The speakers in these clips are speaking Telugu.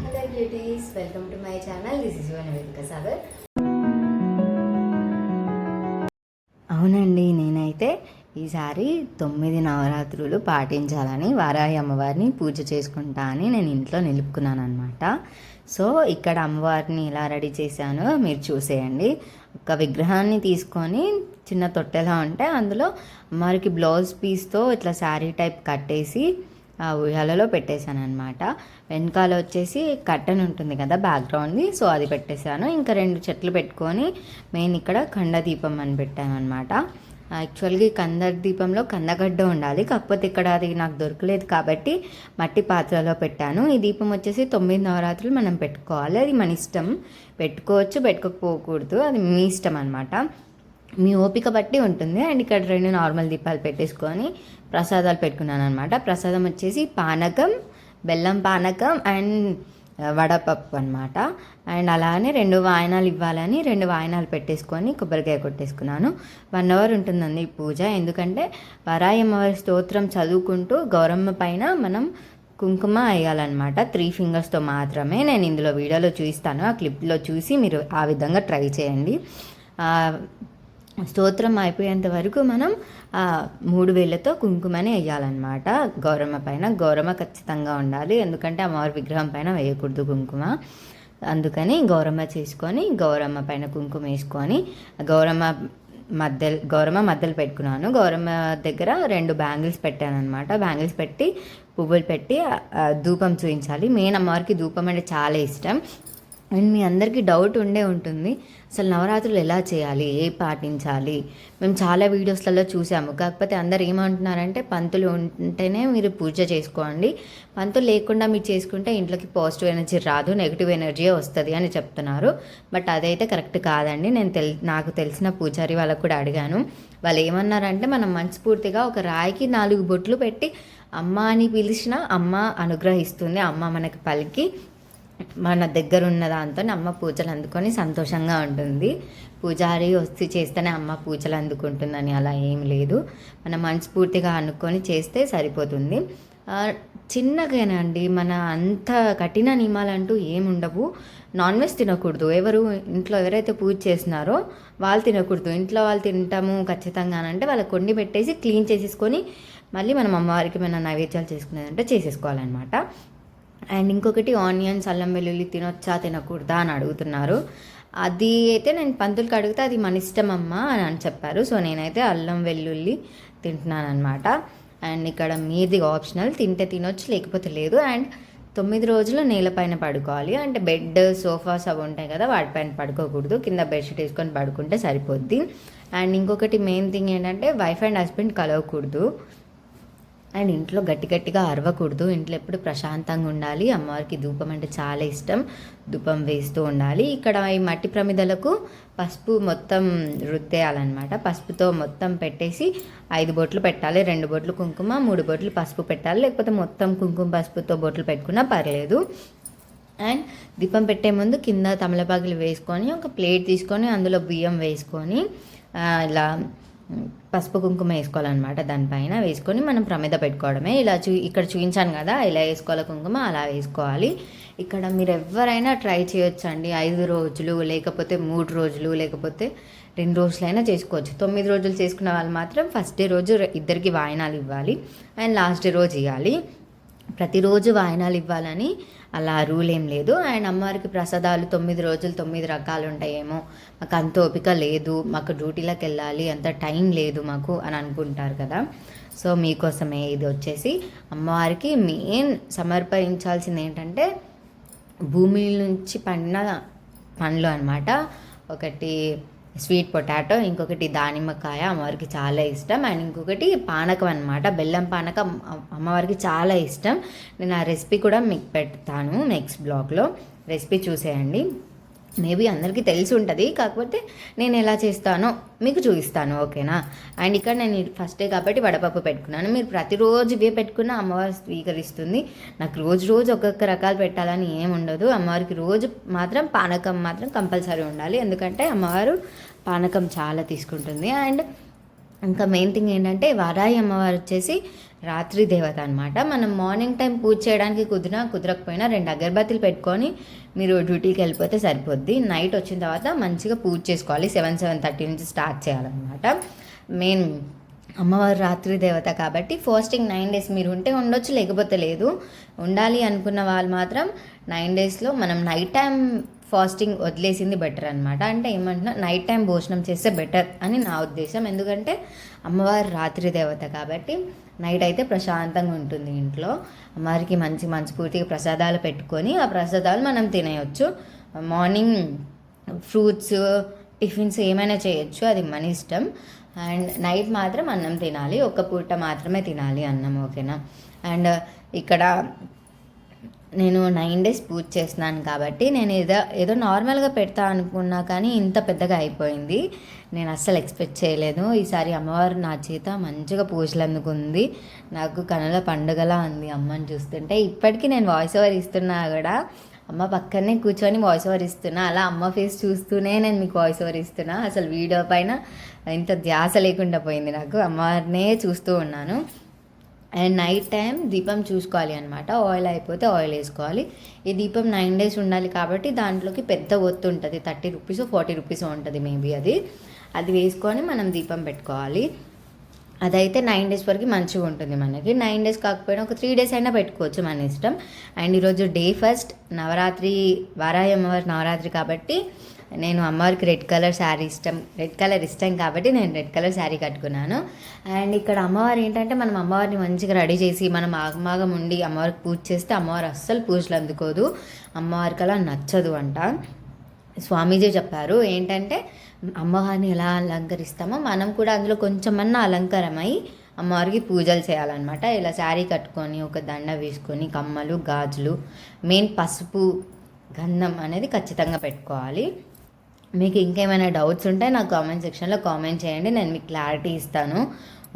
Hello beauties, welcome to my channel. This is your Nivedika Sagar. అవునండి, నేనైతే ఈసారి 9 నవరాత్రులు పాటించాలని వారాహి అమ్మవారిని పూజ చేసుకుంటా అని నేను ఇంట్లో నిలుపుకున్నాను అనమాట. సో ఇక్కడ అమ్మవారిని ఎలా రెడీ చేశానో మీరు చూసేయండి. ఒక విగ్రహాన్ని తీసుకొని చిన్న తొట్టెలా ఉంటే అందులో అమ్మవారికి బ్లౌజ్ పీస్తో ఇట్లా శారీ టైప్ కట్టేసి ఆ ఉయ్యాలలో పెట్టేశాను అనమాట. వెనకాల వచ్చేసి కర్టన్ ఉంటుంది కదా బ్యాక్గ్రౌండ్ది, సో అది పెట్టేశాను. ఇంకా 2 చెట్లు పెట్టుకొని మెయిన్ ఇక్కడ కండ దీపం అని పెట్టాను అనమాట. యాక్చువల్గా ఈ కంద దీపంలో కందగడ్డ ఉండాలి, కాకపోతే ఇక్కడ అది నాకు దొరకలేదు కాబట్టి మట్టి పాత్రలో పెట్టాను. ఈ దీపం వచ్చేసి 9 నవరాత్రులు మనం పెట్టుకోవాలి. అది మన ఇష్టం, పెట్టుకోవచ్చు పెట్టుకోకపోకూడదు, అది మీ ఇష్టం అనమాట, మీ ఓపిక బట్టి ఉంటుంది. అండ్ ఇక్కడ 2 నార్మల్ దీపాలు పెట్టేసుకొని ప్రసాదాలు పెట్టుకున్నాను అనమాట. ప్రసాదం వచ్చేసి పానకం, బెల్లం పానకం అండ్ వడపప్పు అనమాట. అండ్ అలానే 2 వాయనాలు ఇవ్వాలని 2 వాయనాలు పెట్టేసుకొని కొబ్బరికాయ కొట్టేసుకున్నాను. 1 అవర్ ఉంటుందండి ఈ పూజ. ఎందుకంటే వరాయి అమ్మవారి స్తోత్రం చదువుకుంటూ గౌరమ్మ పైన మనం కుంకుమ వేయాలన్నమాట. 3 ఫింగర్స్తో మాత్రమే. నేను ఇందులో వీడియోలో చూపిస్తాను, ఆ క్లిప్లో చూసి మీరు ఆ విధంగా ట్రై చేయండి. స్తోత్రం అయిపోయేంత వరకు మనం 3 వేళ్ళతో కుంకుమని వేయాలన్నమాట గౌరమ్మ పైన. గౌరమ్మ ఖచ్చితంగా ఉండాలి, ఎందుకంటే అమ్మవారి విగ్రహం పైన వేయకూడదు కుంకుమ. అందుకని గౌరమ్మ చేసుకొని గౌరమ్మ పైన కుంకుమ వేసుకొని గౌరమ్మ మధ్యలో పెట్టుకున్నాను. గౌరమ్మ దగ్గర 2 బ్యాంగిల్స్ పెట్టాను అనమాట. బ్యాంగిల్స్ పెట్టి పువ్వులు పెట్టి ధూపం చూపించాలి. మెయిన్ అమ్మవారికి ధూపం అంటే చాలా ఇష్టం. అండ్ మీ అందరికీ డౌట్ ఉంటుంది, అసలు నవరాత్రులు ఎలా చేయాలి, ఏ పాటించాలి. మేము చాలా వీడియోస్లలో చూసాము, కాకపోతే అందరు ఏమంటున్నారంటే పంతులు ఉంటేనే మీరు పూజ చేసుకోండి, పంతులు లేకుండా మీరు చేసుకుంటే ఇంట్లోకి పాజిటివ్ ఎనర్జీ రాదు, నెగిటివ్ ఎనర్జీ వస్తుంది అని చెప్తున్నారు. బట్ అదైతే కరెక్ట్ కాదండి. నాకు తెలిసిన పూజారి వాళ్ళకు కూడా అడిగాను. వాళ్ళు ఏమన్నారంటే మనం మనస్ఫూర్తిగా ఒక రాయికి 4 బొట్లు పెట్టి అమ్మ అని పిలిచిన అమ్మ అనుగ్రహిస్తుంది. అమ్మ మనకి పలికి మన దగ్గర ఉన్న దాంతో అమ్మ పూజలు అందుకొని సంతోషంగా ఉంటుంది. పూజారి వచ్చి చేస్తేనే అమ్మ పూజలు అందుకుంటుందని అలా ఏం లేదు. మనం మనస్ఫూర్తిగా అనుకొని చేస్తే సరిపోతుంది. చిన్నగానండి, మన అంత కఠిన నియమాలంటూ ఏముండవు. నాన్ వెజ్ తినకూడదు, ఇంట్లో ఎవరైతే పూజ చేస్తున్నారో వాళ్ళు తినకూడదు. ఇంట్లో వాళ్ళు తింటాము ఖచ్చితంగా అంటే వాళ్ళకి కొండి పెట్టేసి క్లీన్ చేసేసుకొని మళ్ళీ మనం అమ్మవారికి మన నైవేద్యాలు చేసుకునేదంటే చేసేసుకోవాలన్నమాట. అండ్ ఇంకొకటి ఆనియన్స్, అల్లం వెల్లుల్లి తినొచ్చా తినకూడదా అని అడుగుతున్నారు. అది అయితే నేను పంతులకి అడిగితే అది మన ఇష్టం అమ్మ అని చెప్పారు. సో నేనైతే అల్లం వెల్లుల్లి తింటున్నాను అనమాట. అండ్ ఇక్కడ మీది ఆప్షనల్, తింటే తినొచ్చు లేకపోతే లేదు. అండ్ 9 రోజులు నేలపైన పడుకోవాలి. అంటే బెడ్, సోఫాస్ అవి ఉంటాయి కదా, వాటిపైన పడుకోకూడదు, కింద బెడ్షీట్ వేసుకొని పడుకుంటే సరిపోద్ది. అండ్ ఇంకొకటి మెయిన్ థింగ్ ఏంటంటే వైఫ్ అండ్ హస్బెండ్ కలవకూడదు. అండ్ ఇంట్లో గట్టిగా అరవకూడదు. ఇంట్లో ఎప్పుడు ప్రశాంతంగా ఉండాలి. అమ్మవారికి ధూపం అంటే చాలా ఇష్టం, ధూపం వేస్తూ ఉండాలి. ఇక్కడ ఈ మట్టి ప్రమిదలకు పసుపు మొత్తం రుద్దేయాలన్నమాట. పసుపుతో మొత్తం పెట్టేసి 5 బొట్లు పెట్టాలి. 2 బొట్లు కుంకుమ, 3 బొట్లు పసుపు పెట్టాలి. లేకపోతే మొత్తం కుంకుమ పసుపుతో బొట్లు పెట్టుకున్నా పర్లేదు. అండ్ దీపం పెట్టే ముందు కింద తమలపాకులు వేసుకొని ఒక ప్లేట్ తీసుకొని అందులో బియ్యం వేసుకొని ఇలా పసుపు కుంకుమ వేసుకోవాలన్నమాట. దానిపైన వేసుకొని మనం ప్రమిద పెట్టుకోవడమే. ఇక్కడ చూపించాను కదా ఇలా వేసుకోవాలి, కుంకుమ అలా వేసుకోవాలి. ఇక్కడ మీరు ఎవరైనా ట్రై చేయొచ్చండి. 5 రోజులు లేకపోతే 3 రోజులు లేకపోతే 2 రోజులైనా చేసుకోవచ్చు. 9 రోజులు చేసుకున్న వాళ్ళు మాత్రం ఫస్ట్ డే రోజు ఇద్దరికి వాయినాలు ఇవ్వాలి అండ్ లాస్ట్ డే రోజు ఇవ్వాలి. ప్రతిరోజు వాయినాలు ఇవ్వాలని అలా రూల్ ఏం లేదు. అండ్ అమ్మవారికి ప్రసాదాలు 9 రోజులు 9 రకాలు ఉంటాయేమో, మాకు అంత ఓపిక లేదు, మాకు డ్యూటీలకు వెళ్ళాలి, అంత టైం లేదు మాకు అని అనుకుంటారు కదా. సో మీకోసమే ఇది వచ్చేసి అమ్మవారికి మెయిన్ సమర్పించాల్సింది ఏంటంటే భూమి నుంచి పండిన పండ్లు అనమాట. ఒకటి స్వీట్ పొటాటో, ఇంకొకటి దానిమ్మకాయ అమ్మవారికి చాలా ఇష్టం. అండ్ ఇంకొకటి పానకం అనమాట, బెల్లం పానకం అమ్మవారికి చాలా ఇష్టం. నేను ఆ రెసిపీ కూడా మీకు పెడతాను నెక్స్ట్ బ్లాగ్లో, రెసిపీ చూసేయండి. మేబీ అందరికీ తెలిసి ఉంటుంది, కాకపోతే నేను ఎలా చేస్తానో మీకు చూపిస్తాను, ఓకేనా. అండ్ ఇక్కడ నేను ఫస్ట్ డే కాబట్టి వడపప్పు పెట్టుకున్నాను. మీరు ప్రతిరోజు ఇవే పెట్టుకున్న అమ్మవారు స్వీకరిస్తుంది. నాకు రోజు ఒక్కొక్క రకాలు పెట్టాలని ఏమి ఉండదు. అమ్మవారికి రోజు మాత్రం పానకం మాత్రం కంపల్సరీ ఉండాలి, ఎందుకంటే అమ్మవారు పానకం చాలా తీసుకుంటుంది. అండ్ ఇంకా మెయిన్ థింగ్ ఏంటంటే వారాహి అమ్మవారు వచ్చేసి రాత్రి దేవత అనమాట. మనం మార్నింగ్ టైం పూజ చేయడానికి కుదరకపోయినా 2 అగరబత్తీలు పెట్టుకొని మీరు డ్యూటీకి వెళ్ళిపోతే సరిపోద్ది. నైట్ వచ్చిన తర్వాత మంచిగా పూజ చేసుకోవాలి. 7-7:30 నుంచి స్టార్ట్ చేయాలన్నమాట. మెయిన్ అమ్మవారు రాత్రి దేవత కాబట్టి ఫాస్టింగ్ 9 days మీరు ఉంటే ఉండొచ్చు, లేకపోతే లేదు. ఉండాలి అనుకున్న వాళ్ళు మాత్రం 9 daysలో మనం నైట్ టైం ఫాస్టింగ్ వదిలేసింది బెటర్ అనమాట. అంటే ఏమంటున్నా, నైట్ టైం భోజనం చేస్తే బెటర్ అని నా ఉద్దేశం. ఎందుకంటే అమ్మవారు రాత్రి దేవత కాబట్టి నైట్ అయితే ప్రశాంతంగా ఉంటుంది ఇంట్లో. అమ్మవారికి మంచి మనస్ఫూర్తిగా ప్రసాదాలు పెట్టుకొని ఆ ప్రసాదాలు మనం తినేయచ్చు. మార్నింగ్ ఫ్రూట్స్, టిఫిన్స్ ఏమైనా చేయొచ్చు, అది మన ఇష్టం. అండ్ నైట్ మాత్రం అన్నం తినాలి, ఒక్క పూట మాత్రమే తినాలి అన్నం, ఓకేనా. అండ్ ఇక్కడ నేను 9 days పూజ చేస్తున్నాను కాబట్టి నేను ఏదో నార్మల్గా పెడతా అనుకున్నా, కానీ ఇంత పెద్దగా అయిపోయింది. నేను అస్సలు ఎక్స్పెక్ట్ చేయలేదు. ఈసారి అమ్మవారు నా చేత మంచిగా పూజలు అందుకుంది. నాకు కనుల పండుగలా ఉంది అమ్మని చూస్తుంటే. ఇప్పటికీ నేను వాయిస్ ఓవర్ ఇస్తున్నా కూడా అమ్మ పక్కనే కూర్చొని వాయిస్ ఓవర్ ఇస్తున్నా. అలా అమ్మ ఫేస్ చూస్తూనే నేను మీకు వాయిస్ ఓవర్ ఇస్తున్నా. అసలు వీడియో పైన ఇంత ధ్యాస లేకుండా పోయింది నాకు. అమ్మవారినే చూస్తూ ఉన్నాను. అండ్ నైట్ టైం దీపం చూసుకోవాలి అనమాట. ఆయిల్ అయిపోతే ఆయిల్ వేసుకోవాలి. ఈ దీపం 9 days ఉండాలి కాబట్టి దాంట్లోకి పెద్ద ఒత్తు ఉంటుంది, 30 rupees 40 rupees ఉంటుంది మేబీ. అది వేసుకొని మనం దీపం పెట్టుకోవాలి. అదైతే 9 days వరకు మంచిగా ఉంటుంది మనకి. 9 days కాకపోయినా ఒక 3 days అయినా పెట్టుకోవచ్చు, మన ఇష్టం. అండ్ ఈరోజు డే 1 నవరాత్రి, వారాహి అమ్మవారి నవరాత్రి కాబట్టి నేను అమ్మవారికి రెడ్ కలర్ ఇష్టం కాబట్టి నేను రెడ్ కలర్ శారీ కట్టుకున్నాను. అండ్ ఇక్కడ అమ్మవారు ఏంటంటే, మనం అమ్మవారిని మంచిగా రెడీ చేసి మనం ఆగమాగం ఉండి అమ్మవారికి పూజ చేస్తే అమ్మవారు అస్సలు పూజలు అందుకోదు, అమ్మవారికి అలా నచ్చదు అంట. స్వామీజీ చెప్పారు ఏంటంటే, అమ్మవారిని ఎలా అలంకరిస్తామో మనం కూడా అందులో కొంచెమన్నా అలంకారమై అమ్మవారికి పూజలు చేయాలన్నమాట. ఇలా శారీ కట్టుకొని ఒక దండ వేసుకొని కమ్మలు, గాజులు, మెయిన్ పసుపు, గంధం అనేది ఖచ్చితంగా పెట్టుకోవాలి. మీకు ఇంకేమైనా డౌట్స్ ఉంటే నాకు కామెంట్ సెక్షన్లో కామెంట్ చేయండి, నేను మీకు క్లారిటీ ఇస్తాను,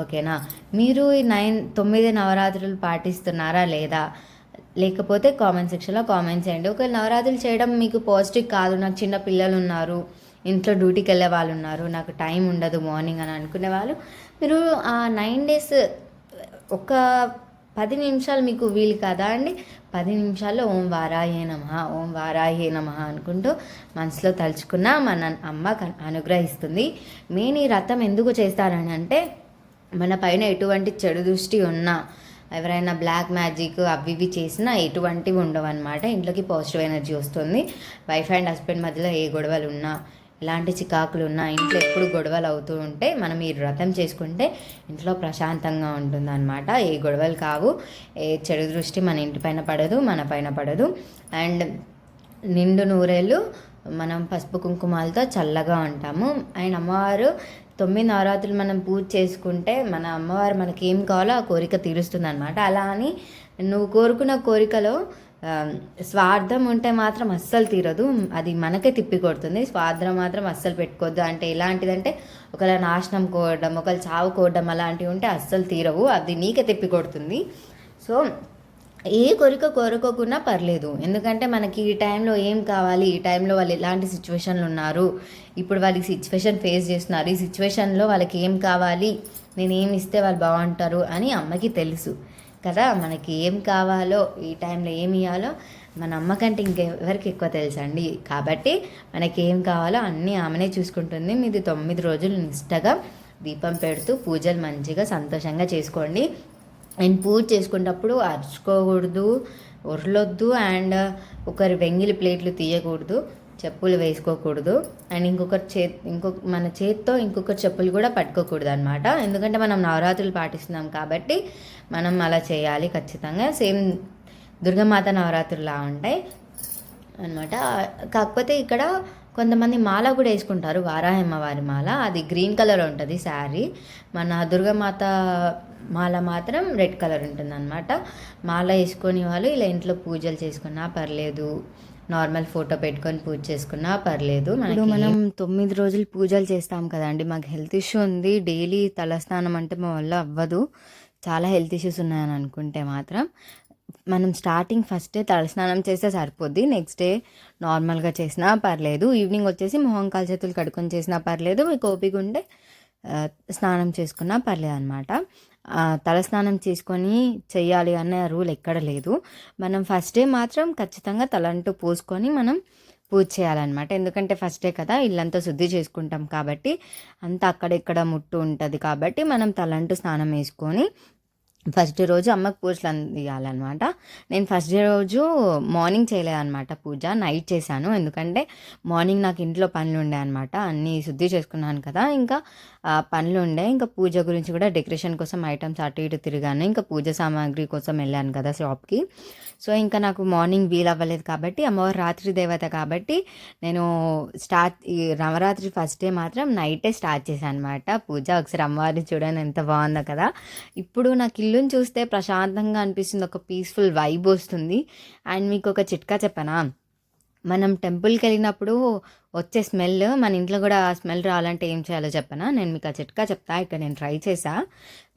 ఓకేనా. మీరు ఈ 9 నవరాత్రులు పాటిస్తున్నారా లేదా, లేకపోతే కామెంట్ సెక్షన్లో కామెంట్ చేయండి. ఒకవేళ నవరాత్రులు చేయడం మీకు పాజిటివ్ కాదు, నాకు చిన్న పిల్లలు ఉన్నారు, ఇంట్లో డ్యూటీకి వెళ్ళే వాళ్ళు ఉన్నారు, నాకు టైం ఉండదు మార్నింగ్ అని అనుకునే వాళ్ళు, మీరు ఆ 9 days ఒక 10 నిమిషాలు మీకు వీలు కదా అండి, 10 నిమిషాల్లో ఓం వారాహే నమః, ఓం వారాహే నమః అనుకుంటూ మనసులో తలుచుకున్న మన అమ్మ అనుగ్రహిస్తుంది. మెయిన్ ఈ వ్రతం ఎందుకు చేస్తారని అంటే, మన పైన ఎటువంటి చెడు దృష్టి ఉన్నా, ఎవరైనా బ్లాక్ మ్యాజిక్ అవి ఇవి చేసినా ఎటువంటివి ఉండవు అనమాట. ఇంట్లోకి పాజిటివ్ ఎనర్జీ వస్తుంది. వైఫ్ అండ్ హస్బెండ్ మధ్యలో ఏ గొడవలు ఉన్నా, ఇలాంటి చికాకులు ఉన్నా, ఇంట్లో ఎప్పుడు గొడవలు అవుతూ ఉంటే మనం ఈ వ్రతం చేసుకుంటే ఇంట్లో ప్రశాంతంగా ఉంటుందన్నమాట. ఏ గొడవలు కావు, ఏ చెడు దృష్టి మన ఇంటి పైన పడదు, మన పైన పడదు. అండ్ నిండు నూరేళ్ళు మనం పసుపు కుంకుమాలతో చల్లగా ఉంటాము. అండ్ అమ్మవారు 9 నవరాత్రులు మనం పూజ చేసుకుంటే మన అమ్మవారు మనకి ఏం కావాలో ఆ కోరిక తీరుస్తుంది అనమాట. అలా అని నువ్వు కోరుకున్న కోరికలో స్వార్థం ఉంటే మాత్రం అస్సలు తీరదు, అది మనకే తిప్పి కొడుతుంది. స్వార్థం మాత్రం అస్సలు పెట్టుకోవద్దు. అంటే ఎలాంటిదంటే, ఒకవేళ నాశనం కోరడం, ఒకవేళ చావు కోరడం అలాంటివి ఉంటే అస్సలు తీరవు, అది నీకే తిప్పి కొడుతుంది. సో ఏ కోరిక కోరుకోకున్నా పర్లేదు, ఎందుకంటే మనకి ఈ టైంలో ఏం కావాలి, ఈ టైంలో వాళ్ళు ఎలాంటి సిచ్యువేషన్లు ఉన్నారు, ఇప్పుడు వాళ్ళకి సిచ్యువేషన్ ఫేస్ చేస్తున్నారు, ఈ సిచ్యువేషన్లో వాళ్ళకి ఏం కావాలి, నేను ఏమి ఇస్తే వాళ్ళు బాగుంటారు అని అమ్మకి తెలుసు కదా. మనకి ఏం కావాలో, ఈ టైంలో ఏమి ఇవ్వాలో మన అమ్మ కంటే ఇంకెవరికి ఎక్కువ తెలుసండి. కాబట్టి మనకి ఏం కావాలో అన్నీ ఆమెనే చూసుకుంటుంది. మీది 9 రోజులు నిష్టగా దీపం పెడుతూ పూజలు మంచిగా సంతోషంగా చేసుకోండి. అండ్ పూజ చేసుకునేటప్పుడు అరుచుకోకూడదు, ఉర్లొద్దు, అండ్ ఒకరి వెంగిలి ప్లేట్లు తీయకూడదు, చెప్పులు వేసుకోకూడదు. అండ్ మన చేత్తో ఇంకొకరి చెప్పులు కూడా పట్టుకోకూడదు అనమాట. ఎందుకంటే మనం నవరాత్రులు పాటిస్తున్నాం కాబట్టి మనం అలా చేయాలి ఖచ్చితంగా. సేమ్ దుర్గామాత నవరాత్రులా ఉంటాయి అనమాట. కాకపోతే ఇక్కడ కొంతమంది మాల కూడా వేసుకుంటారు, వారాహి అమ్మవారి మాల, అది గ్రీన్ కలర్ ఉంటుంది శారీ. మన దుర్గామాత మాల మాత్రం రెడ్ కలర్ ఉంటుంది అనమాట. మాల వేసుకొని వాళ్ళు ఇలా ఇంట్లో పూజలు చేసుకున్నా పర్లేదు, నార్మల్ ఫోటో పెట్టుకొని పూజ చేసుకున్నా పర్లేదు. మనం 9 రోజులు పూజలు చేస్తాం కదండి. మాకు హెల్త్ ఇష్యూ ఉంది, డైలీ తలస్నానం అంటే మా వల్ల అవ్వదు, చాలా హెల్త్ ఇష్యూస్ ఉన్నాయని అనుకుంటే మాత్రం మనం స్టార్టింగ్ ఫస్ట్ డే తలస్నానం చేస్తే సరిపోద్ది, నెక్స్ట్ డే నార్మల్గా చేసినా పర్లేదు, ఈవినింగ్ వచ్చేసి మొహం కాలు చేతులు కడుక్కొని చేసినా పర్లేదు. మీకు ఓపిక ఉంటే స్నానం చేసుకున్నా పర్లేదనమాట. తలస్నానం చేసుకొని చెయ్యాలి అనే రూల్ ఎక్కడ లేదు. మనం ఫస్ట్ డే మాత్రం ఖచ్చితంగా తలంటూ పోసుకొని మనం పూజ చేయాలన్నమాట. ఎందుకంటే ఫస్ట్ డే కదా, ఇల్లంతా శుద్ధి చేసుకుంటాం కాబట్టి అంతా అక్కడెక్కడ ముట్టు ఉంటుంది కాబట్టి మనం తలంటూ స్నానం వేసుకొని ఫస్ట్ డే రోజు అమ్మకు పూజలు అందియాలన్నమాట. నేను ఫస్ట్ డే రోజు మార్నింగ్ చేయలేదన్నమాట పూజ, నైట్ చేశాను. ఎందుకంటే మార్నింగ్ నాకు ఇంట్లో పనులు ఉండే అనమాట, అన్నీ శుద్ధి చేసుకున్నాను కదా, ఇంకా పనులు ఉండే. ఇంకా పూజ గురించి కూడా డెకరేషన్ కోసం ఐటమ్స్ అటు ఇటు తిరిగాను, ఇంకా పూజ సామాగ్రి కోసం వెళ్ళాను కదా షాప్కి. సో ఇంకా నాకు మార్నింగ్ వీలు అవ్వలేదు కాబట్టి, అమ్మవారు రాత్రి దేవత కాబట్టి నేను ఈ నవరాత్రి ఫస్ట్ డే మాత్రం నైటే స్టార్ట్ చేశాను అనమాట పూజ. ఒకసారి అమ్మవారిని చూడండి ఎంత బాగుందో కదా. ఇప్పుడు నాకు ఇల్లుని చూస్తే ప్రశాంతంగా అనిపిస్తుంది, ఒక పీస్ఫుల్ వైబ్ వస్తుంది. అండ్ మీకు ఒక చిట్కా చెప్పనా, మనం టెంపుల్కి వెళ్ళినప్పుడు వచ్చే స్మెల్ మన ఇంట్లో కూడా స్మెల్ రావాలంటే ఏం చేయాలో చెప్పనా? నేను మీకు ఆ చిట్కా చెప్తా. ఇక్కడ నేను ట్రై చేసా.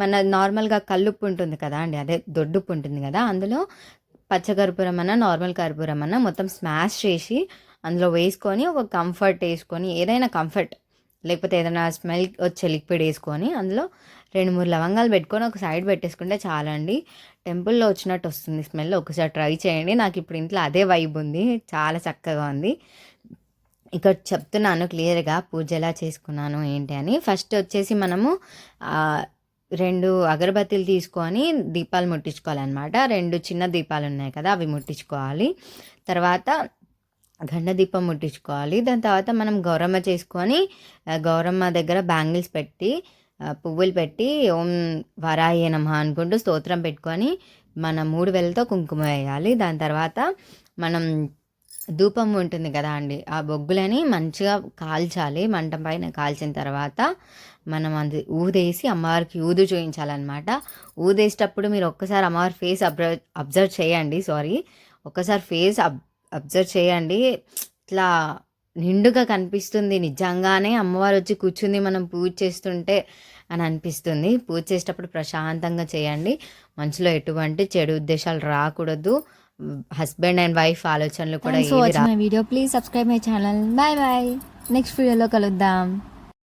మన నార్మల్గా కల్లుప్పు ఉంటుంది కదా అండి, అదే దొడ్డుప్పు ఉంటుంది కదా, అందులో పచ్చకర్పూరం అన్న నార్మల్ కర్పూరం అన్న మొత్తం స్మాష్ చేసి అందులో వేసుకొని ఒక కంఫర్ట్ వేసుకొని, ఏదైనా కంఫర్ట్ లేకపోతే ఏదైనా స్మెల్ వచ్చే లిక్విడ్ వేసుకొని అందులో 2-3 లవంగాలు పెట్టుకొని ఒక సైడ్ పెట్టేసుకుంటే చాలండి, టెంపుల్లో వచ్చినట్టు వస్తుంది స్మెల్. ఒకసారి ట్రై చేయండి. నాకు ఇప్పుడు ఇంట్లో అదే వైబ్ ఉంది, చాలా చక్కగా ఉంది. ఇక్కడ చెప్తున్నాను క్లియర్గా పూజ ఎలా చేసుకున్నాను ఏంటి అని. ఫస్ట్ వచ్చేసి మనము 2 అగరబత్తీలు తీసుకొని దీపాలు ముట్టించుకోవాలన్నమాట. 2 చిన్న దీపాలు ఉన్నాయి కదా, అవి ముట్టించుకోవాలి. తర్వాత గండ దీపం ముట్టించుకోవాలి. దాని తర్వాత మనం గౌరమ్మ చేసుకొని గౌరమ్మ దగ్గర బ్యాంగిల్స్ పెట్టి పువ్వులు పెట్టి ఓం వరాహే నమః అనుకుంటూ స్తోత్రం పెట్టుకొని మన 3 వేలతో కుంకుమ వేయాలి. దాని తర్వాత మనం ధూపం ఉంటుంది కదా అండి, ఆ బొగ్గులని మంచిగా కాల్చాలి. మంట పైన కాల్చిన తర్వాత మనం అది ఊదేసి అమ్మవారికి ఊదు చూపించాలన్నమాట. ఊదేసేటప్పుడు మీరు ఒక్కసారి అమ్మవారి ఫేస్ అబ్జర్వ్ చేయండి, ఒక్కసారి ఫేస్ అబ్జర్వ్ చేయండి. ఇట్లా నిండుగా కనిపిస్తుంది, నిజంగానే అమ్మవారు వచ్చి కూర్చుంది మనం పూజ చేస్తుంటే అని అనిపిస్తుంది. పూజ చేసేటప్పుడు ప్రశాంతంగా చేయండి, మనసులో ఎటువంటి చెడు ఉద్దేశాలు రాకూడదు. హస్బెండ్ అండ్ వైఫ్ ఆలోచనలు కూడా video please subscribe my channel. Bye bye, next వీడియోలో కలుద్దాం.